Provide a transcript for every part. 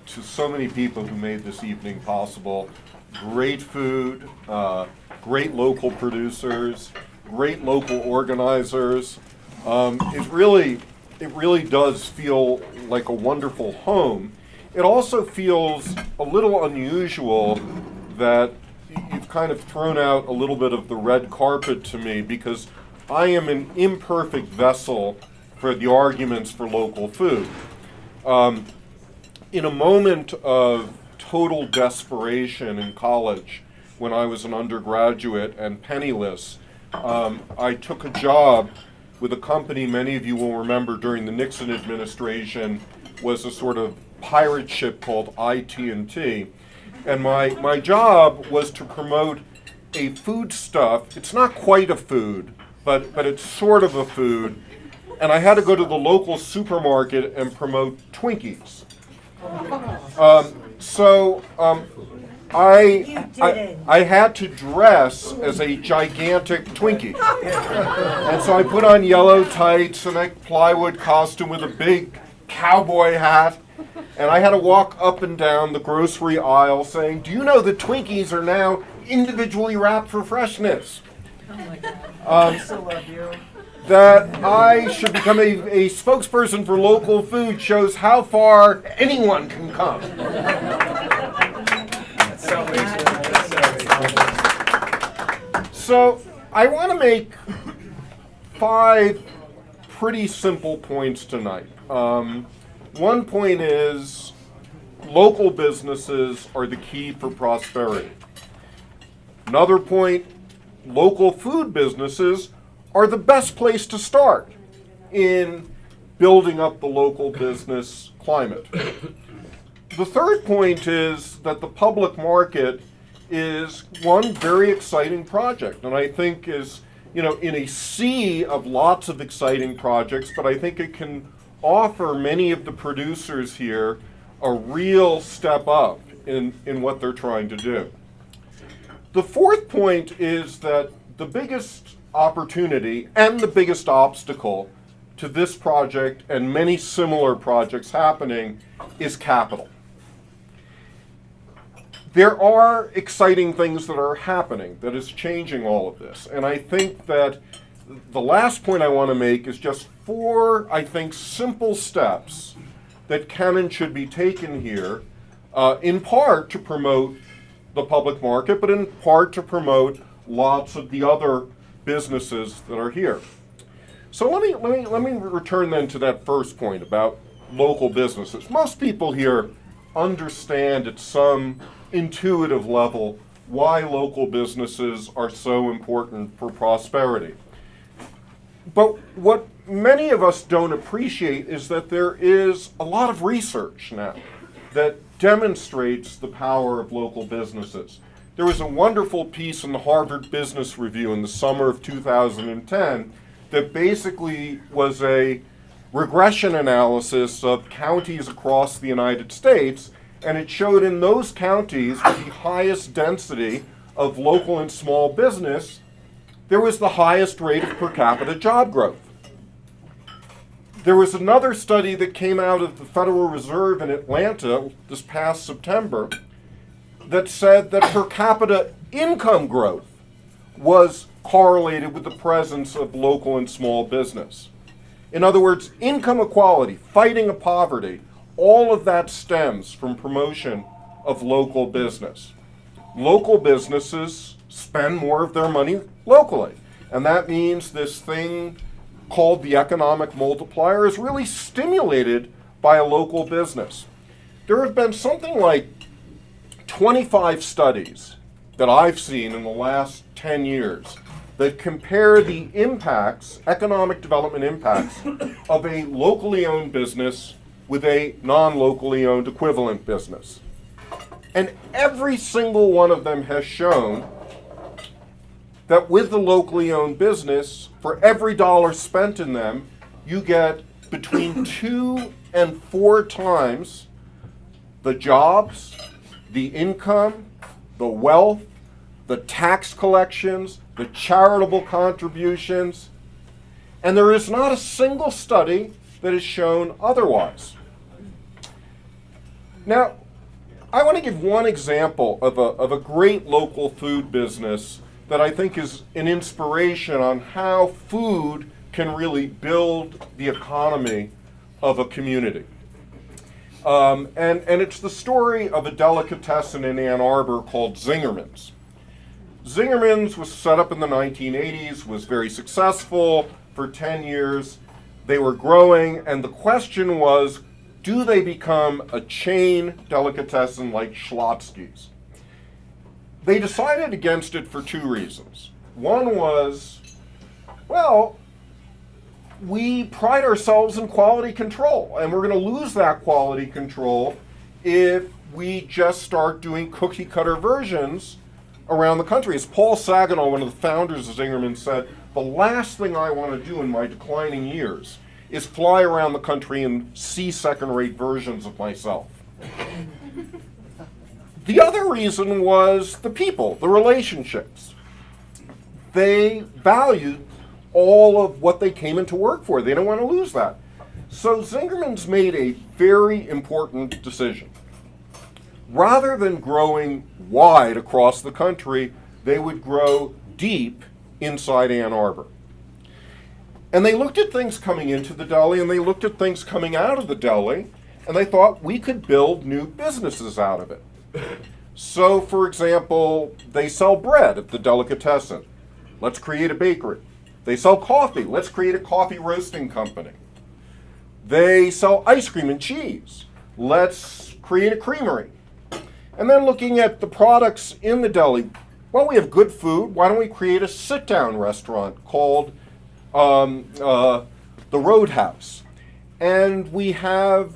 to so many people who made this evening possible. Great food, great local producers, great local organizers. It really does feel like a wonderful home. It also feels a little unusual that you've kind of thrown out a little bit of the red carpet to me, because I am an imperfect vessel for the arguments for local food. In a moment of total desperation in college, when I was an undergraduate and penniless, I took a job with a company many of you will remember during the Nixon administration was a sort of pirate ship called IT&T. And my job was to promote a foodstuff. It's not quite a food, but it's sort of a food. And I had to go to the local supermarket and promote Twinkies. I had to dress as a gigantic Twinkie. And so I put on yellow tights and a plywood costume with a big cowboy hat. And I had to walk up and down the grocery aisle saying, "Do you know that Twinkies are now individually wrapped for freshness?" Oh my God. I still love you. That I should become a spokesperson for local food shows how far anyone can come. So I want to make 5 pretty simple points tonight. One point is local businesses are the key for prosperity. Another point, local food businesses are the best place to start in building up the local business climate. The third point is that the public market is one very exciting project, and I think is, in a sea of lots of exciting projects, but I think it can offer many of the producers here a real step up in what they're trying to do. The fourth point is that the biggest opportunity and the biggest obstacle to this project and many similar projects happening is capital. There are exciting things that are happening that is changing all of this. And I think that the last point I want to make is just 4, I think, simple steps that can and should be taken here, in part to promote the public market, but in part to promote lots of the other businesses that are here. So let me return then to that first point about local businesses. Most people here understand at some intuitive level why local businesses are so important for prosperity. But what many of us don't appreciate is that there is a lot of research now that demonstrates the power of local businesses. There was a wonderful piece in the Harvard Business Review in the summer of 2010 that basically was a regression analysis of counties across the United States, and it showed in those counties with the highest density of local and small business, there was the highest rate of per capita job growth. There was another study that came out of the Federal Reserve in Atlanta this past September that said that per capita income growth was correlated with the presence of local and small business. In other words, income equality, fighting of poverty, all of that stems from promotion of local business. Local businesses spend more of their money locally, and that means this thing called the economic multiplier is really stimulated by a local business. There have been something like 25 studies that I've seen in the last 10 years that compare the impacts, economic development impacts, of a locally owned business with a non-locally owned equivalent business. And every single one of them has shown that with the locally owned business, for every dollar spent in them, you get between 2 and 4 times the jobs, the income, the wealth, the tax collections, the charitable contributions, and there is not a single study that has shown otherwise. Now, I want to give one example of a great local food business that I think is an inspiration on how food can really build the economy of a community. And it's the story of a delicatessen in Ann Arbor called Zingerman's. Zingerman's was set up in the 1980s, was very successful for 10 years. They were growing, and the question was, do they become a chain delicatessen like Schlotzsky's? They decided against it for two reasons. One was, well, we pride ourselves in quality control, and we're going to lose that quality control if we just start doing cookie cutter versions around the country. As Paul Saginaw, one of the founders of Zingerman, said, the last thing I want to do in my declining years is fly around the country and see second-rate versions of myself. The other reason was the people, the relationships. They valued all of what they came into work for. They don't want to lose that. So Zingerman's made a very important decision. Rather than growing wide across the country, they would grow deep inside Ann Arbor. And they looked at things coming into the deli, and they looked at things coming out of the deli, and they thought we could build new businesses out of it. So, for example, they sell bread at the delicatessen. Let's create a bakery. They sell coffee. Let's create a coffee roasting company. They sell ice cream and cheese. Let's create a creamery. And then looking at the products in the deli, well, we have good food. Why don't we create a sit-down restaurant called the Roadhouse? And we have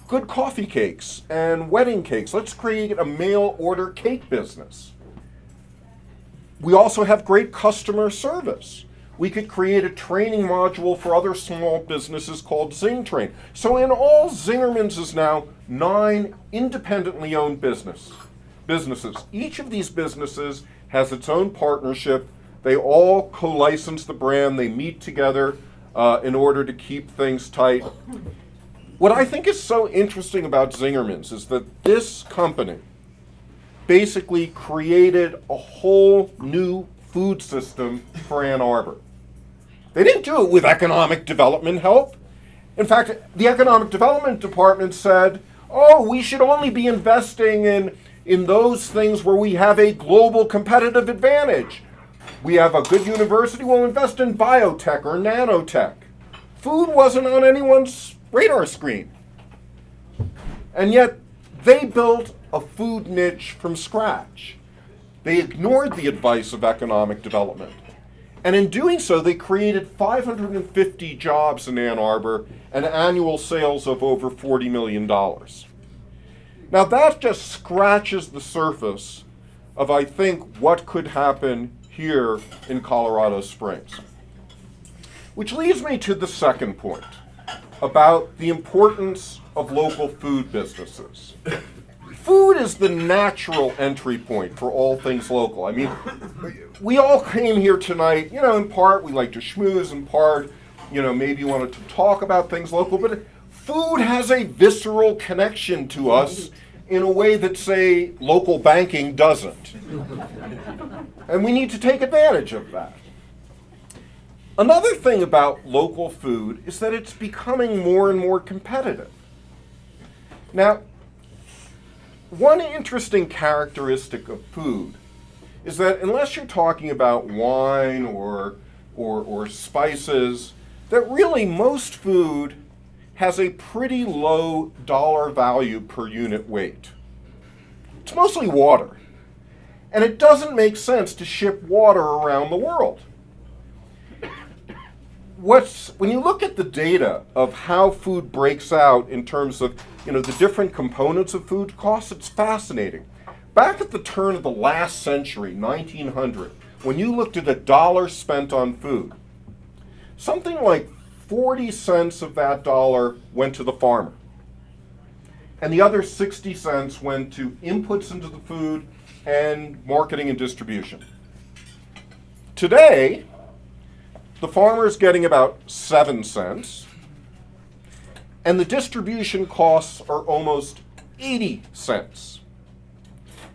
good coffee cakes and wedding cakes. Let's create a mail-order cake business. We also have great customer service. We could create a training module for other small businesses called Zing Train. So in all, Zingerman's is now 9 independently owned businesses. Each of these businesses has its own partnership. They all co-license the brand. They meet together in order to keep things tight. What I think is so interesting about Zingerman's is that this company basically created a whole new food system for Ann Arbor. They didn't do it with economic development help. In fact, the economic development department said, oh, we should only be investing in those things where we have a global competitive advantage. We have a good university, we'll invest in biotech or nanotech. Food wasn't on anyone's radar screen. And yet, they built a food niche from scratch. They ignored the advice of economic development. And in doing so, they created 550 jobs in Ann Arbor and annual sales of over $40 million. Now that just scratches the surface of, I think, what could happen here in Colorado Springs. Which leads me to the second point about the importance of local food businesses. Food is the natural entry point for all things local. I mean, we all came here tonight, in part we like to schmooze, in part, maybe you wanted to talk about things local, but food has a visceral connection to us in a way that, say, local banking doesn't. And we need to take advantage of that. Another thing about local food is that it's becoming more and more competitive. Now, one interesting characteristic of food is that unless you're talking about wine or spices, that really most food has a pretty low dollar value per unit weight. It's mostly water. And it doesn't make sense to ship water around the world. When you look at the data of how food breaks out in terms of the different components of food costs, it's fascinating. Back at the turn of the last century, 1900, when you looked at a dollar spent on food, something like 40 cents of that dollar went to the farmer. And the other 60 cents went to inputs into the food and marketing and distribution. Today, the farmer is getting about 7 cents, and the distribution costs are almost 80 cents.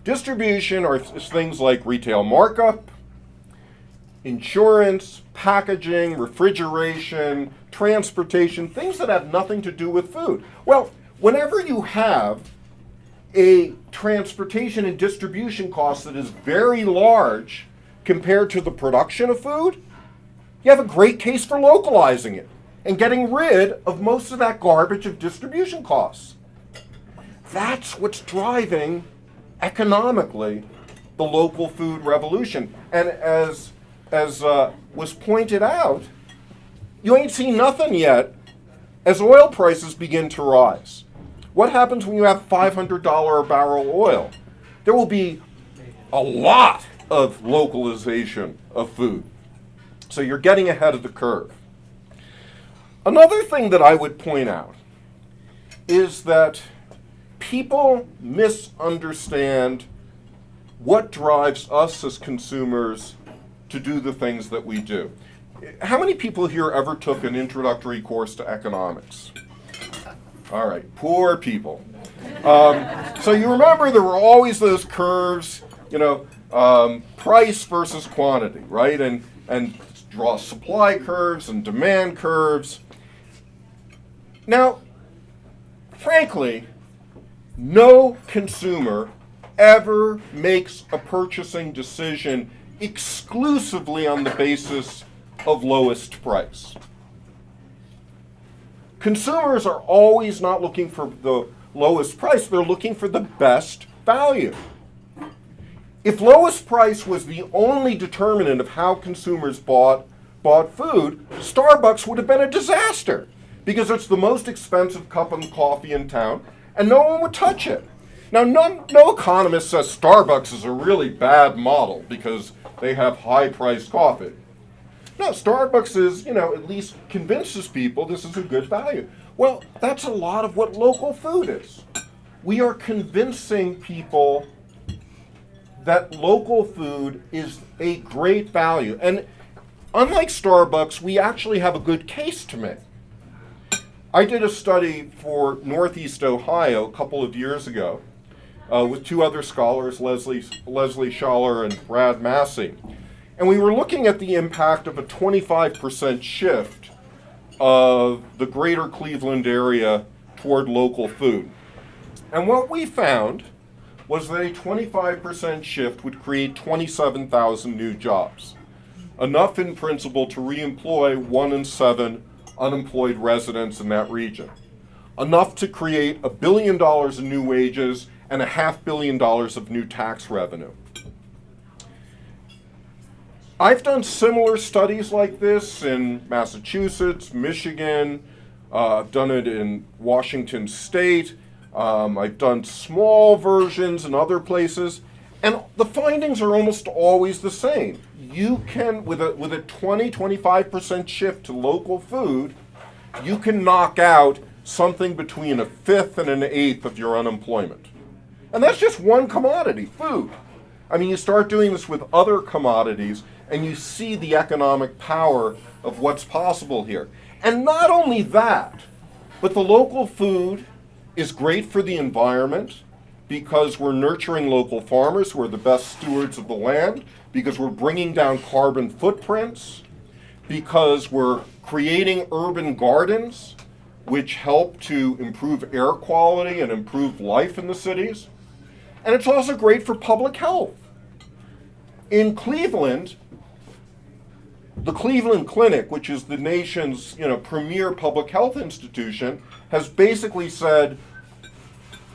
Distribution are things like retail markup, insurance, packaging, refrigeration, transportation, things that have nothing to do with food. Well, whenever you have a transportation and distribution cost that is very large compared to the production of food, you have a great case for localizing it and getting rid of most of that garbage of distribution costs. That's what's driving economically the local food revolution. And as was pointed out, you ain't seen nothing yet as oil prices begin to rise. What happens when you have $500 a barrel oil? There will be a lot of localization of food. So you're getting ahead of the curve. Another thing that I would point out is that people misunderstand what drives us as consumers to do the things that we do. How many people here ever took an introductory course to economics? All right, poor people. So you remember there were always those curves, price versus quantity, right? And draw supply curves and demand curves. Now, frankly, no consumer ever makes a purchasing decision exclusively on the basis of lowest price. Consumers are always not looking for the lowest price, they're looking for the best value. If lowest price was the only determinant of how consumers bought food, Starbucks would have been a disaster because it's the most expensive cup of coffee in town and no one would touch it. Now, no economist says Starbucks is a really bad model because they have high-priced coffee. No, Starbucks is, at least convinces people this is a good value. Well, that's a lot of what local food is. We are convincing people that local food is a great value. And unlike Starbucks, we actually have a good case to make. I did a study for Northeast Ohio a couple of years ago with two other scholars, Leslie Schaller and Brad Massey. And we were looking at the impact of a 25% shift of the greater Cleveland area toward local food. And what we found was that a 25% shift would create 27,000 new jobs, enough in principle to reemploy 1 in 7 unemployed residents in that region, enough to create $1 billion in new wages and $500 million of new tax revenue. I've done similar studies like this in Massachusetts, Michigan. I've done it in Washington State. I've done small versions in other places. And the findings are almost always the same. You can, with a 20-25% shift to local food, you can knock out something between 1/5 and 1/8 of your unemployment. And that's just one commodity, food. I mean, you start doing this with other commodities, and you see the economic power of what's possible here. And not only that, but the local food is great for the environment because we're nurturing local farmers who are the best stewards of the land, because we're bringing down carbon footprints, because we're creating urban gardens which help to improve air quality and improve life in the cities. And it's also great for public health. In Cleveland, the Cleveland Clinic, which is the nation's premier public health institution, has basically said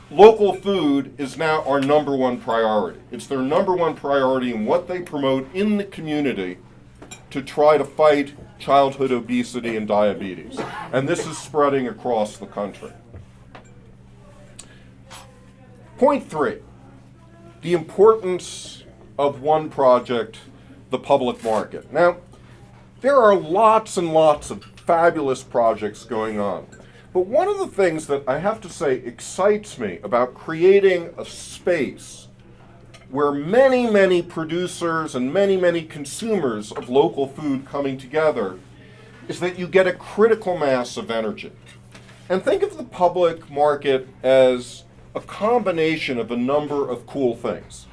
local food is now our number one priority. It's their number one priority in what they promote in the community to try to fight childhood obesity and diabetes. And this is spreading across the country. Point 3, the importance of one project, the public market. Now, there are lots and lots of fabulous projects going on. But one of the things that I have to say excites me about creating a space where many, many producers and many, many consumers of local food coming together is that you get a critical mass of energy. And think of the public market as a combination of a number of cool things.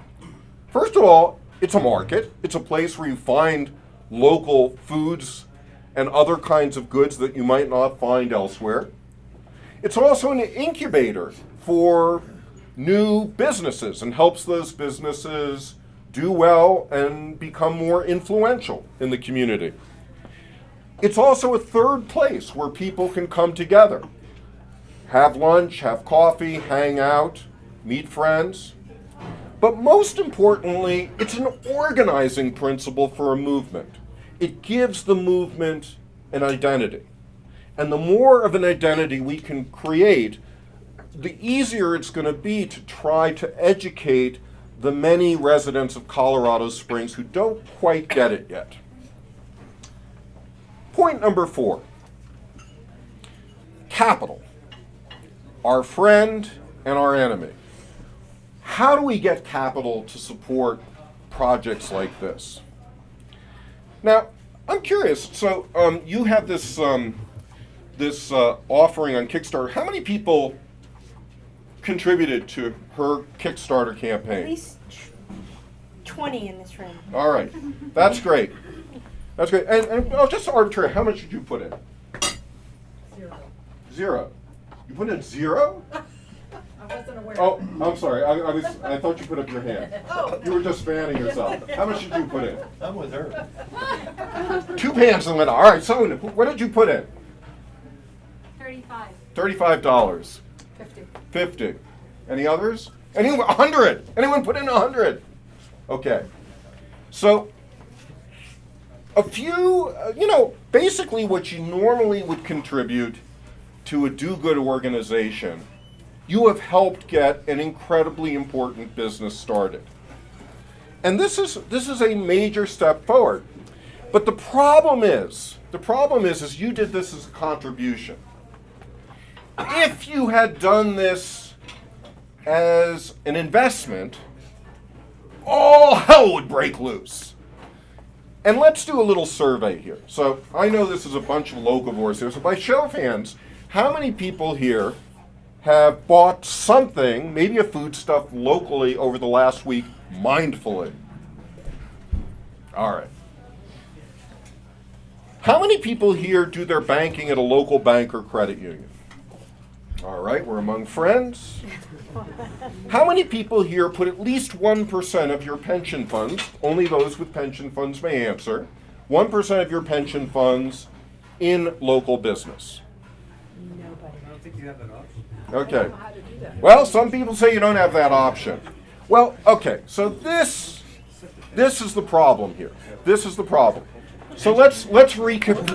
First of all, it's a market. It's a place where you find local foods and other kinds of goods that you might not find elsewhere. It's also an incubator for new businesses and helps those businesses do well and become more influential in the community. It's also a third place where people can come together, have lunch, have coffee, hang out, meet friends. But most importantly, it's an organizing principle for a movement. It gives the movement an identity. And the more of an identity we can create, the easier it's going to be to try to educate the many residents of Colorado Springs who don't quite get it yet. Point number 4, capital, our friend and our enemy. How do we get capital to support projects like this? Now, I'm curious. So you have this offering on Kickstarter. How many people contributed to her Kickstarter campaign? At least 20 in this room. All right, that's great. That's great. And just arbitrary, how much did you put in? 0. 0. You put in 0? I wasn't aware. Oh, I'm sorry. I thought you put up your hand. You were just fanning yourself. How much did you put in? I'm with her. 2 hands in the window. All right, so what did you put in? 35. $35. 50. 50. Any others? Anyone? 100. Anyone put in 100? Okay. So a few, basically what you normally would contribute to a do-good organization, you have helped get an incredibly important business started. And this is a major step forward. But the problem is you did this as a contribution. If you had done this as an investment, all hell would break loose. And let's do a little survey here. So I know this is a bunch of locavores here. So by show of hands, how many people here have bought something, maybe a foodstuff locally over the last week, mindfully? All right. How many people here do their banking at a local bank or credit union? All right, we're among friends. How many people here put at least 1% of your pension funds, only those with pension funds may answer, 1% of your pension funds in local business? Nobody. I don't think you have that option. Okay. Well, some people say you don't have that option. Well, okay, so this is the problem here. This is the problem. So let's recap.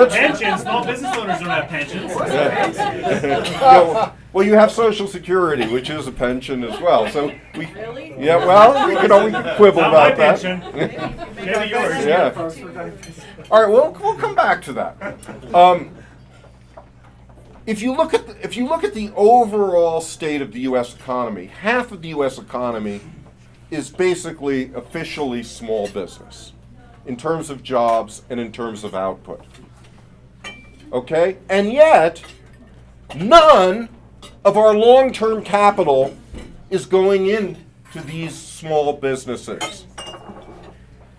Pensions. Small business owners don't have pensions. Well, you have Social Security, which is a pension as well. So we, Really? yeah. Well, we can quibble Not my about that. pension. Maybe yours. Yeah. All right. Well, we'll come back to that. If you look at the overall state of the U.S. economy, half of the U.S. economy is basically officially small business, in terms of jobs and in terms of output. Okay? And yet, none of our long-term capital is going into these small businesses.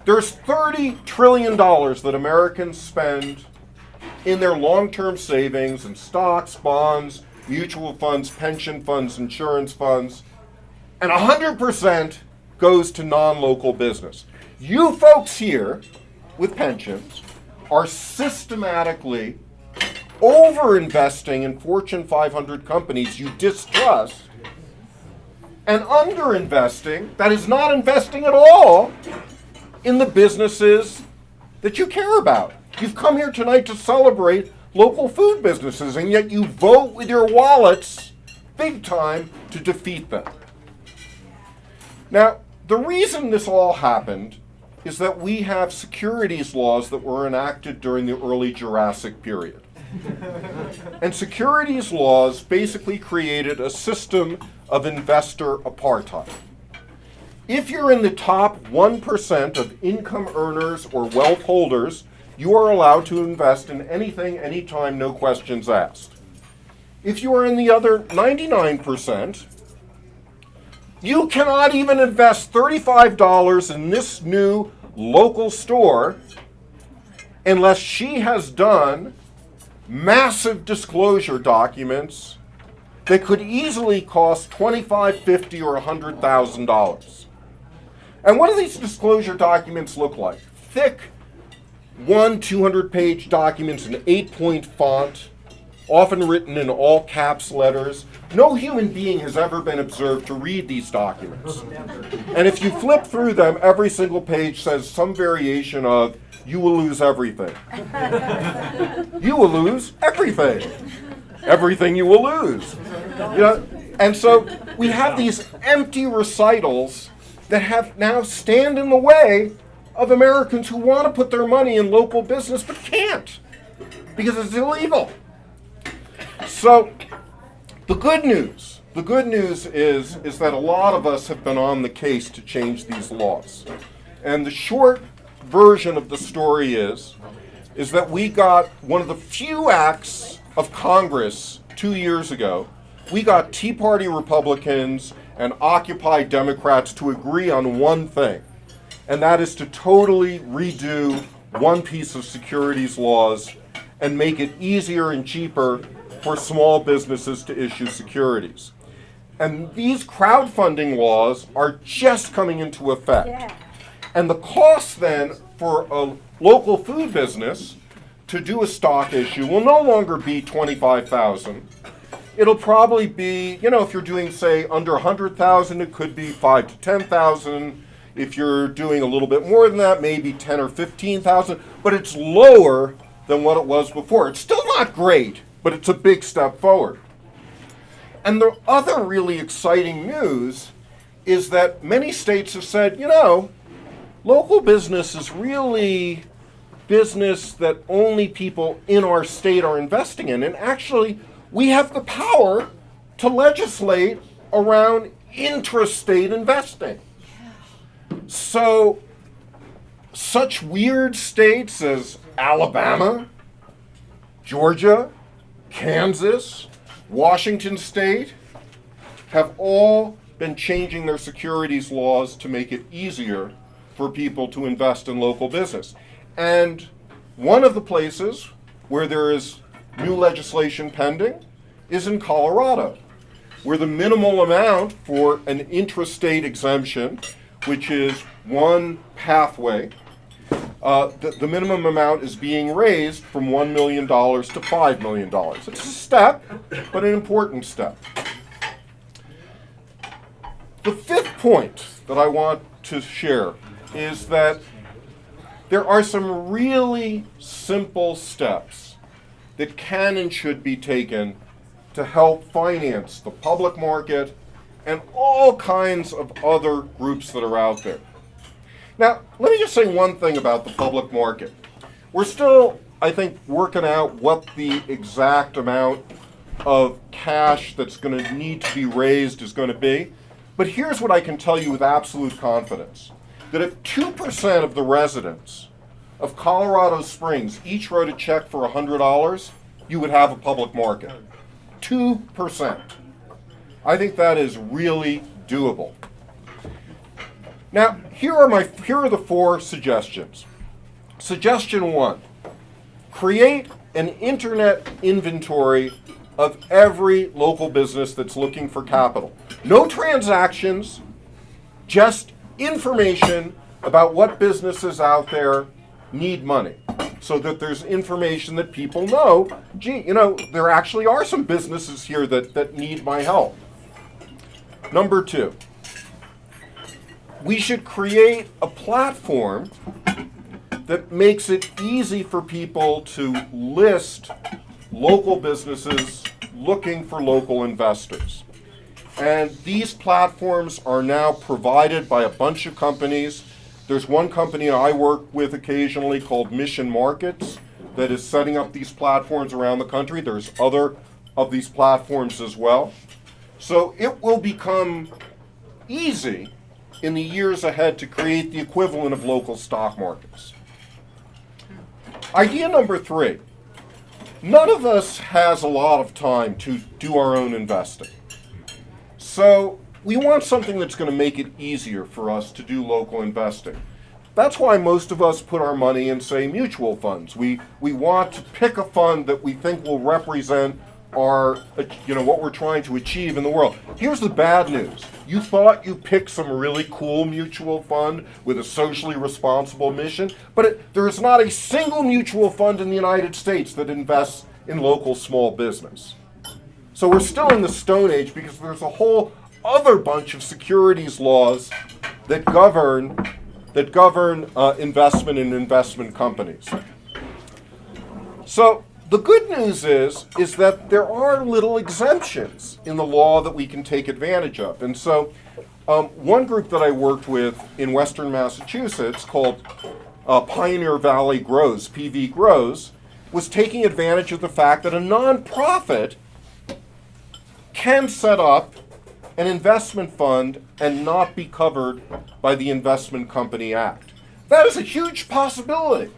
There's $30 trillion that Americans spend in their long-term savings in stocks, bonds, mutual funds, pension funds, insurance funds, and 100% goes to non-local business. You folks here with pensions are systematically over-investing in Fortune 500 companies you distrust and under-investing, that is not investing at all, in the businesses that you care about. You've come here tonight to celebrate local food businesses, and yet you vote with your wallets big time to defeat them. Now, the reason this all happened is that we have securities laws that were enacted during the early Jurassic period. And securities laws basically created a system of investor apartheid. If you're in the top 1% of income earners or wealth holders, you are allowed to invest in anything, anytime, no questions asked. if you are in the other 99%, you cannot even invest $35 in this new local store unless she has done massive disclosure documents that could easily cost $25, $50, or $100,000. And what do these disclosure documents look like? Thick, 200-page documents in 8-point font, often written in all caps letters. No human being has ever been observed to read these documents. And if you flip through them, every single page says some variation of, "You will lose everything." You will lose everything. Everything you will lose. You know? And so we have these empty recitals that have now stand in the way of Americans who want to put their money in local business but can't because it's illegal. So the good news is that a lot of us have been on the case to change these laws. And the short version of the story is that we got one of the few acts of Congress 2 years ago. We got Tea Party Republicans and Occupy Democrats to agree on one thing, and that is to totally redo one piece of securities laws and make it easier and cheaper for small businesses to issue securities. And these crowdfunding laws are just coming into effect. Yeah. And the cost then for a local food business to do a stock issue will no longer be $25,000. It'll probably be, if you're doing, say, under $100,000, it could be $5,000 to $10,000. If you're doing a little bit more than that, maybe $10,000 or $15,000. But it's lower than what it was before. It's still not great, but it's a big step forward. And the other really exciting news is that many states have said, local business is really business that only people in our state are investing in. And actually, we have the power to legislate around intrastate investing. So, such weird states as Alabama, Georgia, Kansas, Washington State have all been changing their securities laws to make it easier for people to invest in local business. And one of the places where there is new legislation pending is in Colorado, where the minimal amount for an intrastate exemption, which is one pathway, the minimum amount is being raised from $1 million to $5 million. It's a step, but an important step. The fifth point that I want to share is that there are some really simple steps that can and should be taken to help finance the public market and all kinds of other groups that are out there. Now, let me just say one thing about the public market. We're still, I think, working out what the exact amount of cash that's going to need to be raised is going to be. But here's what I can tell you with absolute confidence. That if 2% of the residents of Colorado Springs each wrote a check for $100, you would have a public market. 2%. I think that is really doable. Now, here are the 4 suggestions. Suggestion 1, create an internet inventory of every local business that's looking for capital. No transactions, just information about what businesses out there need money, so that there's information that people know, there actually are some businesses here that need my help. Number 2, we should create a platform that makes it easy for people to list local businesses looking for local investors. And these platforms are now provided by a bunch of companies. There's one company I work with occasionally called Mission Markets that is setting up these platforms around the country. There's other of these platforms as well. So it will become easy in the years ahead to create the equivalent of local stock markets. Idea number 3. none of us has a lot of time to do our own investing. So we want something that's going to make it easier for us to do local investing. That's why most of us put our money in, say, mutual funds. We want to pick a fund that we think will represent our, what we're trying to achieve in the world. Here's the bad news. You thought you picked some really cool mutual fund with a socially responsible mission, but there is not a single mutual fund in the United States that invests in local small business. So we're still in the Stone Age because there's a whole other bunch of securities laws that govern investment in investment companies. So the good news is that there are little exemptions in the law that we can take advantage of. And so one group that I worked with in Western Massachusetts called Pioneer Valley Grows, PV Grows, was taking advantage of the fact that a nonprofit can set up an investment fund and not be covered by the Investment Company Act. That is a huge possibility.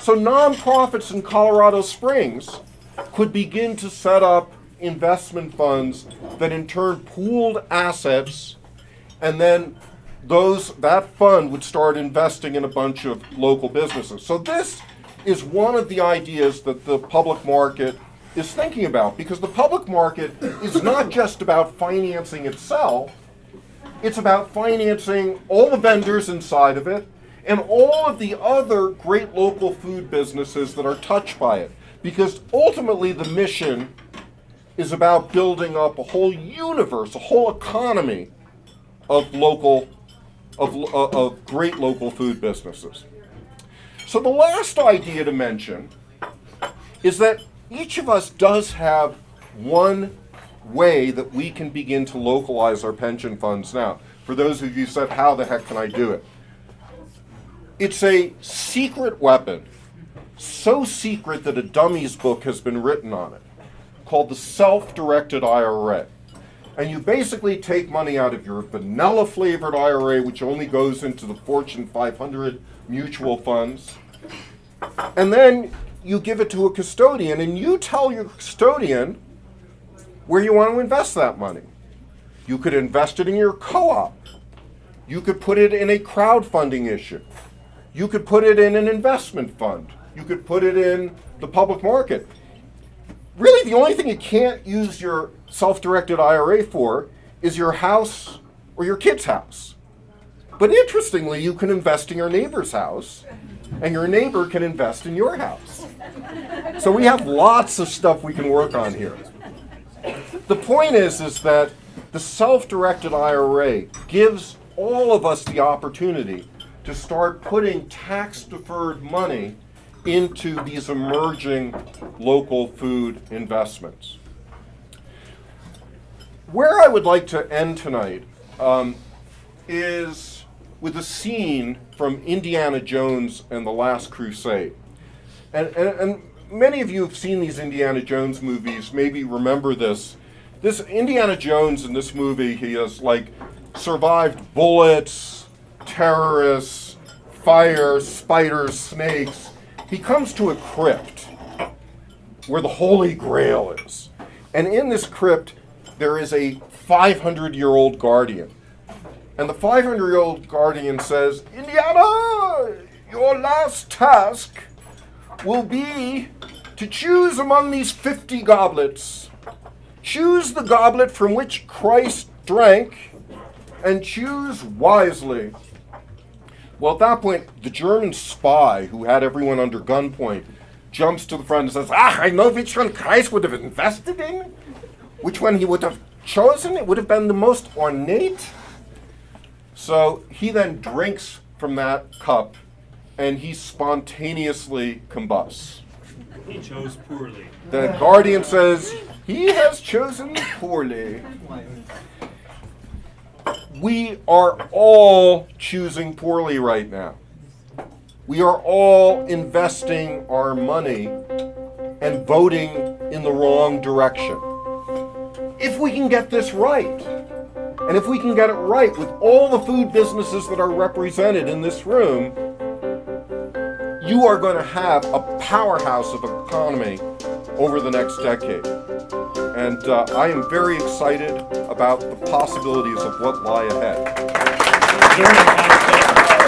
So nonprofits in Colorado Springs could begin to set up investment funds that in turn pooled assets, and then that fund would start investing in a bunch of local businesses. So this is one of the ideas that the public market is thinking about, because the public market is not just about financing itself, it's about financing all the vendors inside of it and all of the other great local food businesses that are touched by it. Because ultimately the mission is about building up a whole universe, a whole economy of great local food businesses. So the last idea to mention is that each of us does have one way that we can begin to localize our pension funds now. For those of you who said, how the heck can I do it? It's a secret weapon, so secret that a dummies book has been written on it, called the self-directed IRA. And you basically take money out of your vanilla-flavored IRA, which only goes into the Fortune 500 mutual funds, and then you give it to a custodian, and you tell your custodian where you want to invest that money. You could invest it in your co-op. You could put it in a crowdfunding issue. You could put it in an investment fund. You could put it in the public market. Really, the only thing you can't use your self-directed IRA for is your house or your kid's house. But interestingly, you can invest in your neighbor's house, and your neighbor can invest in your house. So we have lots of stuff we can work on here. The point is that the self-directed IRA gives all of us the opportunity to start putting tax-deferred money into these emerging local food investments. Where I would like to end tonight is with a scene from Indiana Jones and the Last Crusade. And many of you have seen these Indiana Jones movies, maybe remember this. This Indiana Jones in this movie, he has survived bullets, terrorists, fire, spiders, snakes. He comes to a crypt where the Holy Grail is. And in this crypt, there is a 500-year-old guardian. And the 500-year-old guardian says, Indiana, your last task will be to choose among these 50 goblets. Choose the goblet from which Christ drank, and choose wisely. Well, at that point, the German spy who had everyone under gunpoint jumps to the front and says, I know which one Christ would have invested in, which one he would have chosen. It would have been the most ornate. So he then drinks from that cup, and he spontaneously combusts. He chose poorly. The guardian says, he has chosen poorly. We are all choosing poorly right now. We are all investing our money and voting in the wrong direction. If we can get this right, and if we can get it right with all the food businesses that are represented in this room, you are going to have a powerhouse of economy over the next decade. And I am very excited about the possibilities of what lie ahead. Very nice.